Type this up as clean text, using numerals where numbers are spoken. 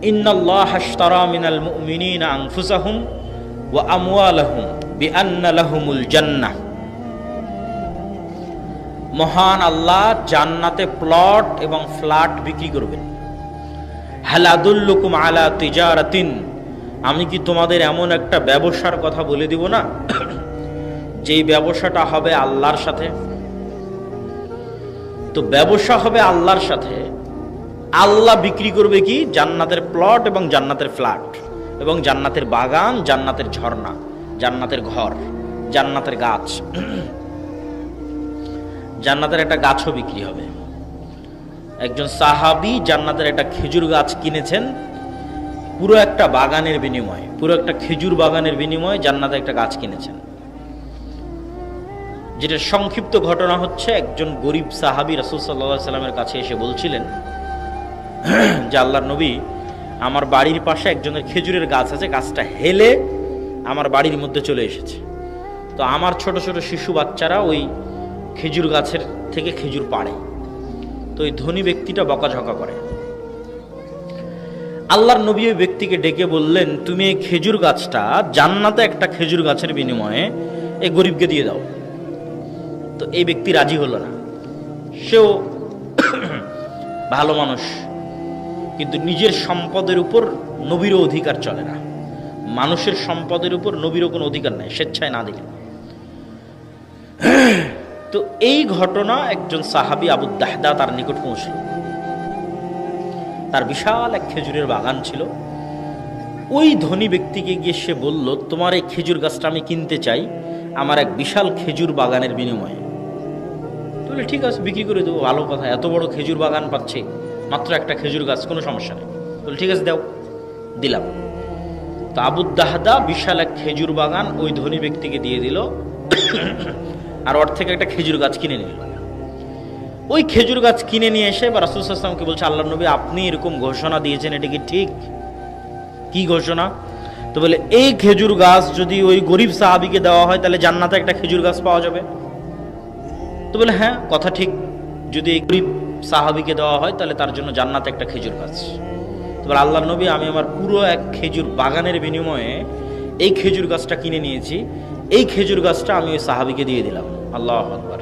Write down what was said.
ইন্নাল্লাহা আশতারা মিনাল মুমিনিনা আনফুসাহুম ওয়া আমওয়ালাহুম বিআন্না লাহুমুল জান্নাহ। মহান আল্লাহ জান্নাতে প্লট এবং ফ্ল্যাট বিক্রি করবেন। হাল আদুল্লুকুম আলা তিজারাতিন, আমি কি তোমাদের এমন একটা ব্যবসার কথা বলে দিব না যেই ব্যবসাটা হবে আল্লাহর সাথে। তো ব্যবসা হবে আল্লাহর সাথে, আল্লাহ বিক্রি করবে কি? জান্নাতের প্লট এবং জান্নাতের ফ্ল্যাট এবং জান্নাতের বাগান, জান্নাতের ঝর্ণা, জান্নাতের ঘর, জান্নাতের গাছ। জান্নাতের একটা গাছও বিক্রি হবে। একজন সাহাবী জান্নাতের একটা খেজুর গাছ কিনেছেন পুরো একটা বাগানের বিনিময়ে, পুরো একটা খেজুর বাগানের বিনিময়ে জান্নাতে একটা গাছ কিনেছেন। যেটা সংক্ষিপ্ত ঘটনা হচ্ছে, একজন গরিব সাহাবী রাসূল সাল্লাল্লাহু আলাইহি সাল্লামের কাছে এসে বলছিলেন যে আল্লাহর নবী, আমার বাড়ির পাশে একজনের খেজুরের গাছ আছে, গাছটা হেলে আমার বাড়ির মধ্যে চলে এসেছে। তো আমার ছোট ছোট শিশু বাচ্চারা ওই খেজুর গাছের থেকে খেজুর পাড়ে। তো ওই ধনী ব্যক্তিটা বকাঝকা করে। আল্লাহর নবী ওই ব্যক্তিকে ডেকে বললেন, তুমি এই খেজুর গাছটা জান্নাতে একটা খেজুর গাছের বিনিময়ে এই গরিবকে দিয়ে দাও। তো এই ব্যক্তি রাজি হলো না। সেও ভালো মানুষ, কিন্তু নিজের সম্পদের উপর নবীরও অধিকার চলে না। মানুষের সম্পদের উপর নবীরও কোনো অধিকার নাই, স্বেচ্ছায় না দিলে। তো এই ঘটনা একজন সাহাবী আবু দাহদা তার নিকট পৌঁছল। তার বিশাল এক খেজুরের বাগান ছিল। ওই ধনী ব্যক্তিকে গিয়ে সে বলল, তোমার এই খেজুর গাছটা আমি কিনতে চাই আমার এক বিশাল খেজুর বাগানের বিনিময়ে। বলে ঠিক আছে, বিক্রি করে দেবো, ভালো কথা, এত বড় খেজুর বাগান পাচ্ছে, মাত্র একটা খেজুর গাছ, কোনো সমস্যা নেই। বলে ঠিক আছে, দাও, দিলাম। তো আবু দাহদা বিশাল এক খেজুর বাগান ওই ধনী ব্যক্তিকে দিয়ে দিল, আর ওর থেকে একটা খেজুর গাছ কিনে নিল। ওই খেজুর গাছ কিনে নিয়ে এসে বা রাসূল সাল্লাল্লাহু আলাইহি ওয়াসাল্লামকে বলছে, আল্লাহর নবী, আপনি এরকম ঘোষণা দিয়েছেন, এটা কি ঠিক? কি ঘোষণা? তো বলে, এই খেজুর গাছ যদি ওই গরিব সাহাবীকে দেওয়া হয় তাহলে জান্নাতে একটা খেজুর গাছ পাওয়া যাবে। তো বলে, হ্যাঁ, কথা ঠিক, যদি এই গরিব সাহাবীকে দেওয়া হয় তাহলে তার জন্য জান্নাতে একটা খেজুর গাছ। তো বলে, আল্লাহর নবী, আমি আমার পুরো এক খেজুর বাগানের বিনিময়ে এই খেজুর গাছটা কিনে নিয়েছি, এই খেজুর গাছটা আমি ওই সাহাবীকে দিয়ে দিলাম। আল্লাহু আকবার।